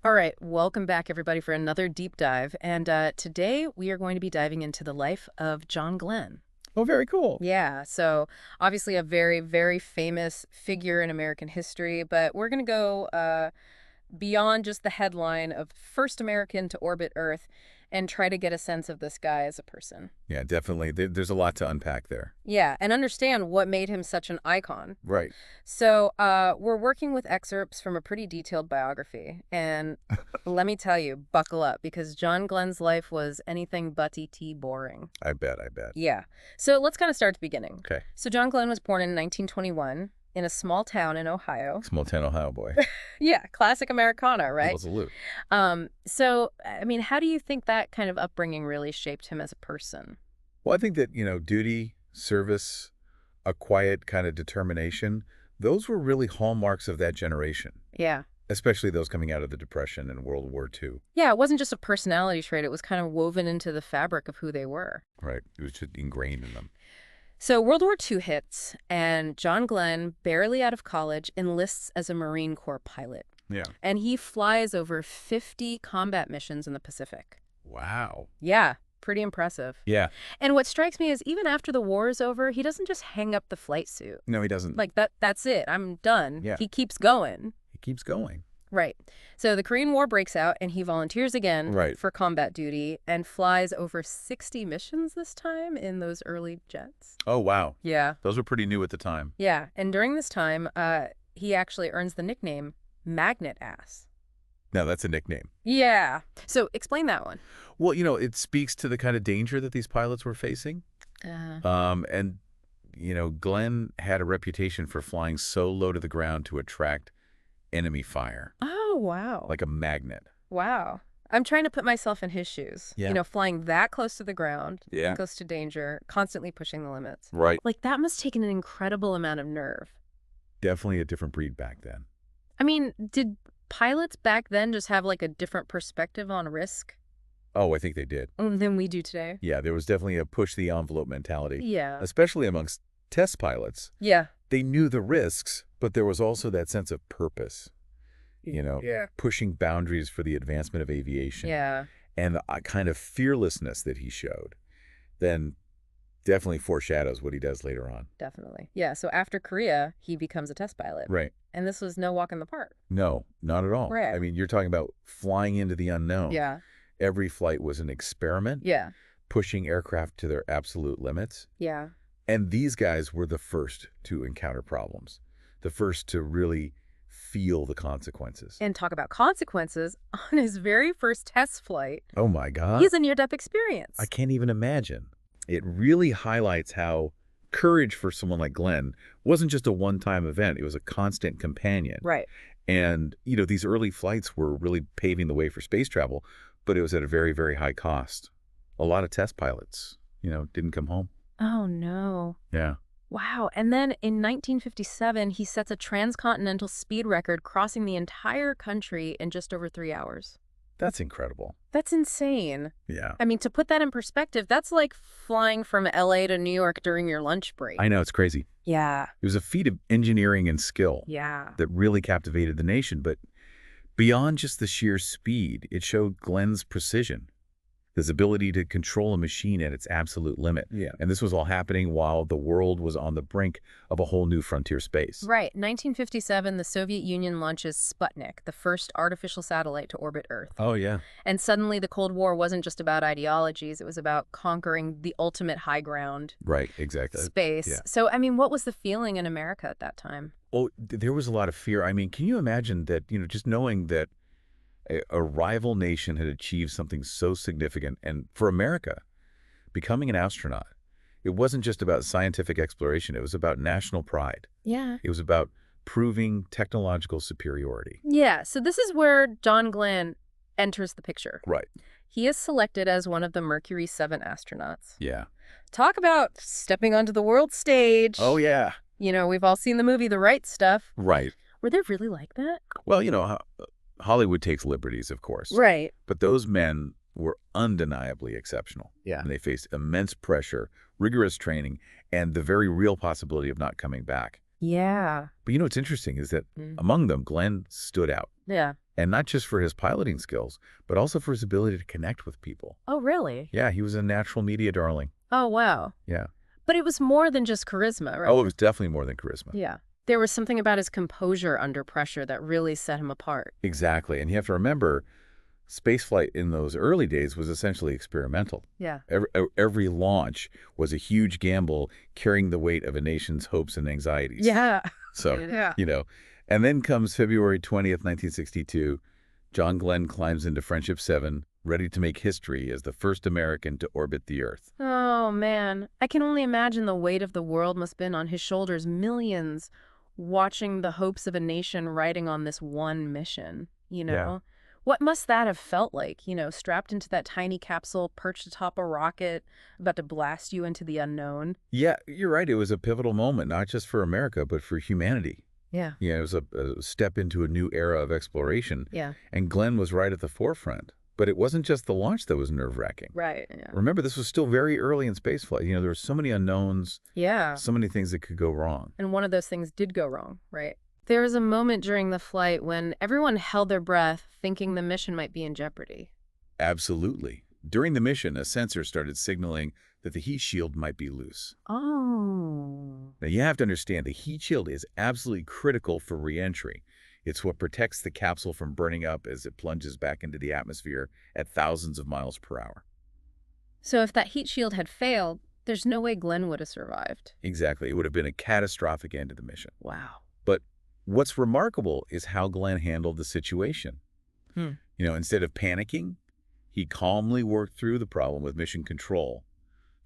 All right, welcome back, everybody, for another deep dive. And today we are going to be diving into the life of John Glenn. Oh, very cool. Yeah, so obviously a very, very famous figure in American history, but we're going to go beyond just the headline of first American to orbit Earth and try to get a sense of this guy as a person. Yeah, definitely. There's a lot to unpack there. Yeah, and understand what made him such an icon. Right. So, we're working with excerpts from a pretty detailed biography, and let me tell you, buckle up, because John Glenn's life was anything but ET boring. I bet. Yeah. So let's kind of start at the beginning. Okay. So John Glenn was born in 1921 in a small town in Ohio. Small town Ohio boy. Yeah, classic Americana, right? Little salute. So, I mean, how do you think that kind of upbringing really shaped him as a person? Well, I think that, duty, service, a quiet kind of determination, those were really hallmarks of that generation, Yeah. especially those coming out of the Depression and World War II. Yeah, it wasn't just a personality trait. It was kind of woven into the fabric of who they were. Right. It was just ingrained in them. So World War II hits, and John Glenn, barely out of college, enlists as a Marine Corps pilot. Yeah. And he flies over 50 combat missions in the Pacific. Wow. Yeah, pretty impressive. Yeah. And what strikes me is even after the war is over, he doesn't just hang up the flight suit. No, he doesn't. Like, that's it. I'm done. Yeah. He keeps going. He keeps going. Right. So the Korean War breaks out, and he volunteers again Right. for combat duty and flies over 60 missions this time in those early jets. Oh, wow. Yeah. Those were pretty new at the time. Yeah. And during this time, he actually earns the nickname Magnet Ass. Now, that's a nickname. Yeah. So explain that one. Well, it speaks to the kind of danger that these pilots were facing. And Glenn had a reputation for flying so low to the ground to attract enemy fire, Oh, wow. like a magnet. Wow. I'm trying to put myself in his shoes. Yeah. Flying that close to the ground, Yeah. close to danger, constantly pushing the limits. Right. Like, that must take an incredible amount of nerve. Definitely a different breed back then. I mean, did pilots back then just have, like, a different perspective on risk Oh, I think they did. than we do today? Yeah, there was definitely a push-the-envelope mentality, Yeah. especially amongst test pilots. Yeah. They knew the risks, but there was also that sense of purpose, Yeah. pushing boundaries for the advancement of aviation. Yeah. And the kind of fearlessness that he showed then definitely foreshadows what he does later on. Definitely. Yeah. So after Korea, he becomes a test pilot. Right. And this was no walk in the park. No, not at all. Right. I mean, you're talking about flying into the unknown. Yeah. Every flight was an experiment, Yeah. pushing aircraft to their absolute limits. Yeah. And these guys were the first to encounter problems, the first to really feel the consequences. And talk about consequences. On his very first test flight, Oh, my God. he has a near-death experience. I can't even imagine. It really highlights how courage for someone like Glenn wasn't just a one-time event. It was a constant companion. Right. And, these early flights were really paving the way for space travel, but it was at a very, very high cost. A lot of test pilots, didn't come home. Oh, no. Yeah. Wow. And then in 1957, he sets a transcontinental speed record, crossing the entire country in just over 3 hours. That's incredible. That's insane. Yeah. I mean, to put that in perspective, that's like flying from LA to New York during your lunch break. I know, it's crazy. Yeah. It was a feat of engineering and skill Yeah. that really captivated the nation. But beyond just the sheer speed, it showed Glenn's precision, his ability to control a machine at its absolute limit. Yeah. And this was all happening while the world was on the brink of a whole new frontier space. Right. 1957, the Soviet Union launches Sputnik, the first artificial satellite to orbit Earth. Oh, yeah. And suddenly the Cold War wasn't just about ideologies. It was about conquering the ultimate high ground, Right, exactly. space. yeah. So, I mean, what was the feeling in America at that time? Oh, there was a lot of fear. I mean, can you imagine that, just knowing that a rival nation had achieved something so significant, and for America, becoming an astronaut, it wasn't just about scientific exploration. It was about national pride. Yeah. It was about proving technological superiority. Yeah. So this is where John Glenn enters the picture. Right. He is selected as one of the Mercury 7 astronauts. Yeah. Talk about stepping onto the world stage. Oh, yeah. We've all seen the movie The Right Stuff. Right. Were they really like that? Well, Hollywood takes liberties, of course. Right. But those men were undeniably exceptional. Yeah. And they faced immense pressure, rigorous training, and the very real possibility of not coming back. Yeah. But what's interesting is that among them, Glenn stood out. Yeah. And not just for his piloting skills, but also for his ability to connect with people. Oh, really? Yeah, he was a natural media darling. Oh, wow. Yeah. But it was more than just charisma, right? Oh, it was definitely more than charisma. Yeah. There was something about his composure under pressure that really set him apart. Exactly. And you have to remember, spaceflight in those early days was essentially experimental. Yeah. Every launch was a huge gamble carrying the weight of a nation's hopes and anxieties. Yeah. So, Yeah. and then comes February 20th, 1962. John Glenn climbs into Friendship 7, ready to make history as the first American to orbit the Earth. Oh, man. I can only imagine the weight of the world must have been on his shoulders, millions watching the hopes of a nation riding on this one mission, you Yeah. know? What must that have felt like, strapped into that tiny capsule, perched atop a rocket, about to blast you into the unknown? Yeah, you're right. It was a pivotal moment, not just for America, but for humanity. Yeah. Yeah, it was a step into a new era of exploration, Yeah. and Glenn was right at the forefront. But it wasn't just the launch that was nerve-wracking. Right. Yeah. Remember, this was still very early in spaceflight. There were so many unknowns, Yeah. so many things that could go wrong. And one of those things did go wrong, right? There was a moment during the flight when everyone held their breath, thinking the mission might be in jeopardy. Absolutely. During the mission, a sensor started signaling that the heat shield might be loose. Oh. Now, you have to understand the heat shield is absolutely critical for reentry. It's what protects the capsule from burning up as it plunges back into the atmosphere at thousands of miles per hour. So if that heat shield had failed, there's no way Glenn would have survived. Exactly. It would have been a catastrophic end to the mission. Wow. But what's remarkable is how Glenn handled the situation. Hmm. Instead of panicking, he calmly worked through the problem with mission control,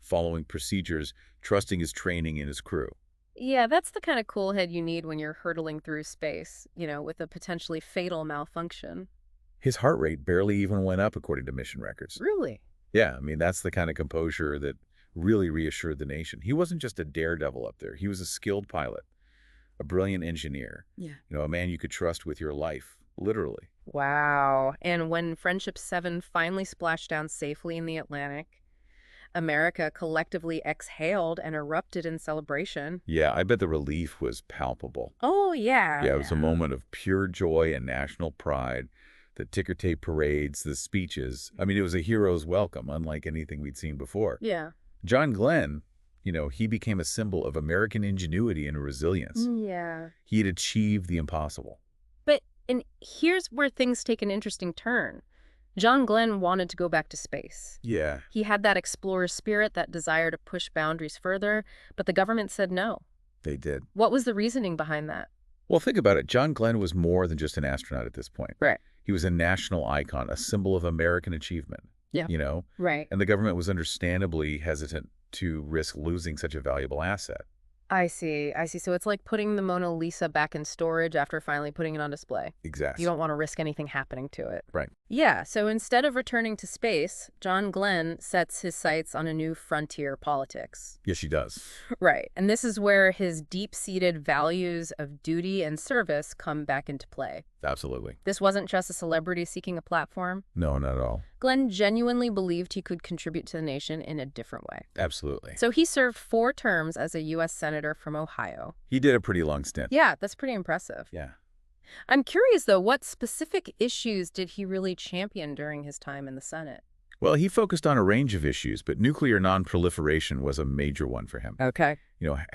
following procedures, trusting his training and his crew. Yeah, that's the kind of cool head you need when you're hurtling through space, with a potentially fatal malfunction. His heart rate barely even went up according to mission records. Really? Yeah, that's the kind of composure that really reassured the nation. He wasn't just a daredevil up there. He was a skilled pilot, a brilliant engineer, Yeah. a man you could trust with your life, literally. Wow. And when Friendship 7 finally splashed down safely in the Atlantic, America collectively exhaled and erupted in celebration. Yeah, I bet the relief was palpable. Oh, yeah. Yeah, it was a moment of pure joy and national pride. The ticker tape parades, the speeches. It was a hero's welcome, unlike anything we'd seen before. Yeah. John Glenn, he became a symbol of American ingenuity and resilience. Yeah. He had achieved the impossible. And here's where things take an interesting turn. John Glenn wanted to go back to space. Yeah. He had that explorer spirit, that desire to push boundaries further, but the government said no. They did. What was the reasoning behind that? Well, think about it. John Glenn was more than just an astronaut at this point. Right. He was a national icon, a symbol of American achievement. Yeah. Right. And the government was understandably hesitant to risk losing such a valuable asset. I see. So it's like putting the Mona Lisa back in storage after finally putting it on display. Exactly. You don't want to risk anything happening to it. Right. Yeah, so instead of returning to space, John Glenn sets his sights on a new frontier politics. Yes, she does. Right, and this is where his deep-seated values of duty and service come back into play. Absolutely. This wasn't just a celebrity seeking a platform. No, not at all. Glenn genuinely believed he could contribute to the nation in a different way. Absolutely. So he served 4 terms as a U.S. Senator from Ohio. He did a pretty long stint. Yeah, that's pretty impressive. Yeah. I'm curious, though, what specific issues did he really champion during his time in the Senate? Well, he focused on a range of issues, but nuclear nonproliferation was a major one for him. Okay.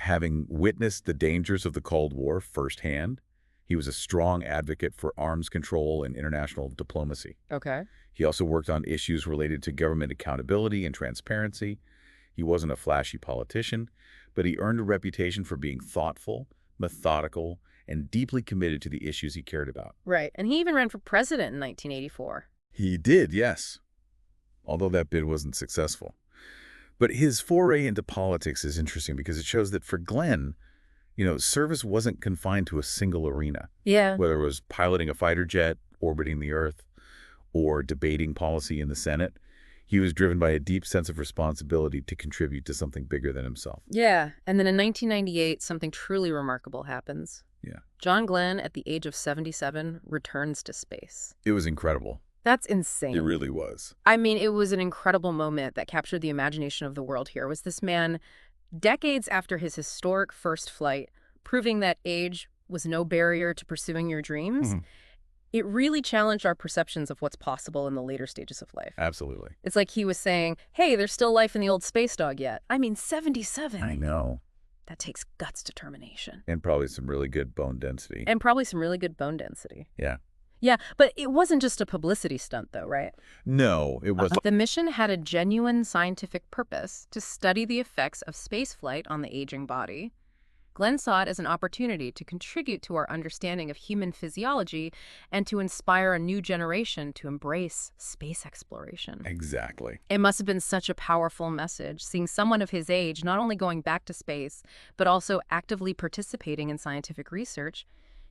Having witnessed the dangers of the Cold War firsthand, he was a strong advocate for arms control and international diplomacy. Okay. He also worked on issues related to government accountability and transparency. He wasn't a flashy politician, but he earned a reputation for being thoughtful, methodical, and deeply committed to the issues he cared about. Right, and he even ran for president in 1984. He did, yes, although that bid wasn't successful. But his foray into politics is interesting because it shows that for Glenn, service wasn't confined to a single arena. Yeah. Whether it was piloting a fighter jet, orbiting the Earth, or debating policy in the Senate, he was driven by a deep sense of responsibility to contribute to something bigger than himself. Yeah, and then in 1998, something truly remarkable happens. Yeah. John Glenn, at the age of 77, returns to space. It was incredible. That's insane. It really was. It was an incredible moment that captured the imagination of the world here. Was this man, decades after his historic first flight, proving that age was no barrier to pursuing your dreams? It really challenged our perceptions of what's possible in the later stages of life. Absolutely. It's like he was saying, hey, there's still life in the old space dog yet. I mean, I 77. know. That takes guts determination. And probably some really good bone density. And probably some really good bone density. Yeah. Yeah, but it wasn't just a publicity stunt, though, right? No, it was. The mission had a genuine scientific purpose to study the effects of spaceflight on the aging body. Glenn saw it as an opportunity to contribute to our understanding of human physiology and to inspire a new generation to embrace space exploration. Exactly. It must have been such a powerful message, seeing someone of his age not only going back to space, but also actively participating in scientific research.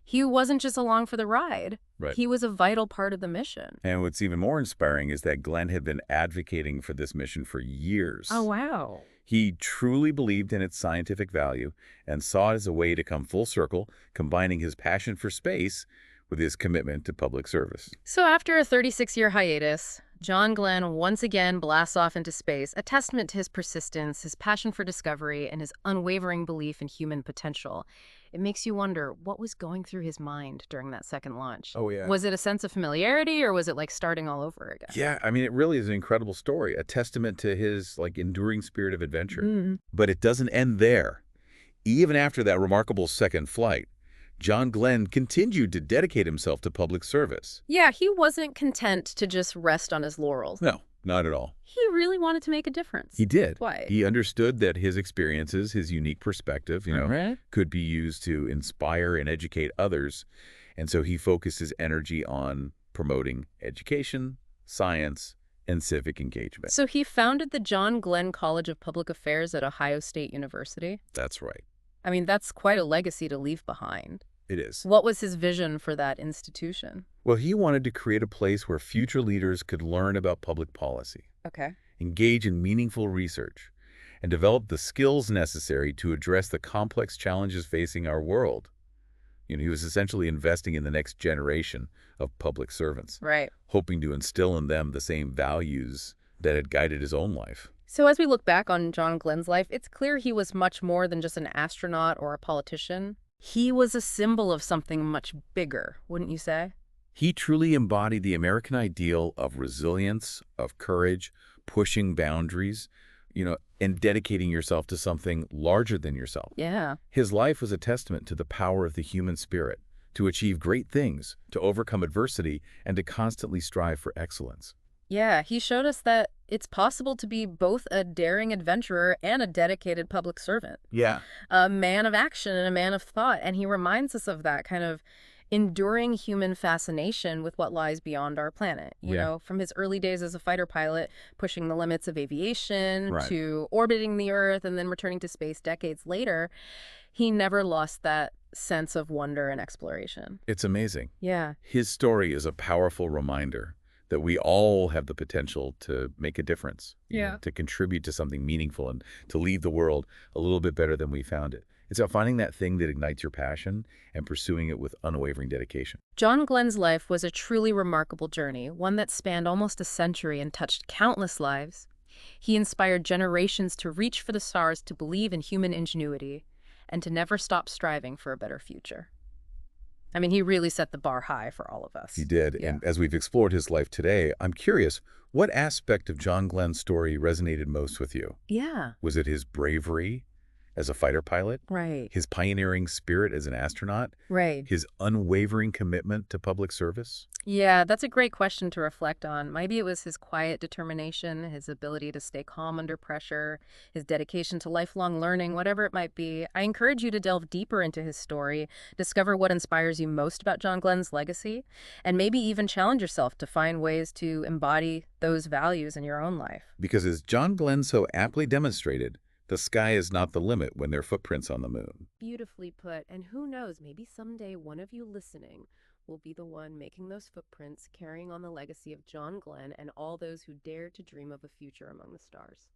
He wasn't just along for the ride. Right. He was a vital part of the mission. And what's even more inspiring is that Glenn had been advocating for this mission for years. Oh, wow. He truly believed in its scientific value and saw it as a way to come full circle, combining his passion for space with his commitment to public service. So after a 36-year hiatus, John Glenn once again blasts off into space, a testament to his persistence, his passion for discovery, and his unwavering belief in human potential. It makes you wonder what was going through his mind during that second launch. Oh, yeah. Was it a sense of familiarity, or was it like starting all over again? Yeah, I mean, it really is an incredible story, a testament to his enduring spirit of adventure. But it doesn't end there. Even after that remarkable second flight, John Glenn continued to dedicate himself to public service. Yeah, he wasn't content to just rest on his laurels. No, not at all. He really wanted to make a difference. He did. Why? He understood that his experiences, his unique perspective, could be used to inspire and educate others. And so he focused his energy on promoting education, science, and civic engagement. So he founded the John Glenn College of Public Affairs at Ohio State University. That's right. I mean, that's quite a legacy to leave behind. It is. What was his vision for that institution? Well, he wanted to create a place where future leaders could learn about public policy, Okay. engage in meaningful research, and develop the skills necessary to address the complex challenges facing our world. He was essentially investing in the next generation of public servants, Right. hoping to instill in them the same values that had guided his own life. So as we look back on John Glenn's life, it's clear he was much more than just an astronaut or a politician. He was a symbol of something much bigger, wouldn't you say? He truly embodied the American ideal of resilience, of courage, pushing boundaries, and dedicating yourself to something larger than yourself. Yeah. His life was a testament to the power of the human spirit, to achieve great things, to overcome adversity, and to constantly strive for excellence. Yeah, he showed us that it's possible to be both a daring adventurer and a dedicated public servant, Yeah. a man of action and a man of thought. And he reminds us of that kind of enduring human fascination with what lies beyond our planet. From his early days as a fighter pilot, pushing the limits of aviation, Right. to orbiting the Earth and then returning to space decades later, he never lost that sense of wonder and exploration. It's amazing. Yeah. His story is a powerful reminder that we all have the potential to make a difference, to contribute to something meaningful and to leave the world a little bit better than we found it. It's about finding that thing that ignites your passion and pursuing it with unwavering dedication. John Glenn's life was a truly remarkable journey, one that spanned almost a century and touched countless lives. He inspired generations to reach for the stars, to believe in human ingenuity, and to never stop striving for a better future. I mean, he really set the bar high for all of us. He did. Yeah. And as we've explored his life today, I'm curious, what aspect of John Glenn's story resonated most with you? Yeah. Was it his bravery as a fighter pilot? Right. His pioneering spirit as an astronaut? Right. His unwavering commitment to public service? Yeah, that's a great question to reflect on. Maybe it was his quiet determination, his ability to stay calm under pressure, his dedication to lifelong learning, whatever it might be. I encourage you to delve deeper into his story, discover what inspires you most about John Glenn's legacy, and maybe even challenge yourself to find ways to embody those values in your own life. Because as John Glenn so aptly demonstrated, the sky is not the limit when there are footprints on the moon. Beautifully put. And who knows, maybe someday one of you listening will be the one making those footprints, carrying on the legacy of John Glenn and all those who dare to dream of a future among the stars.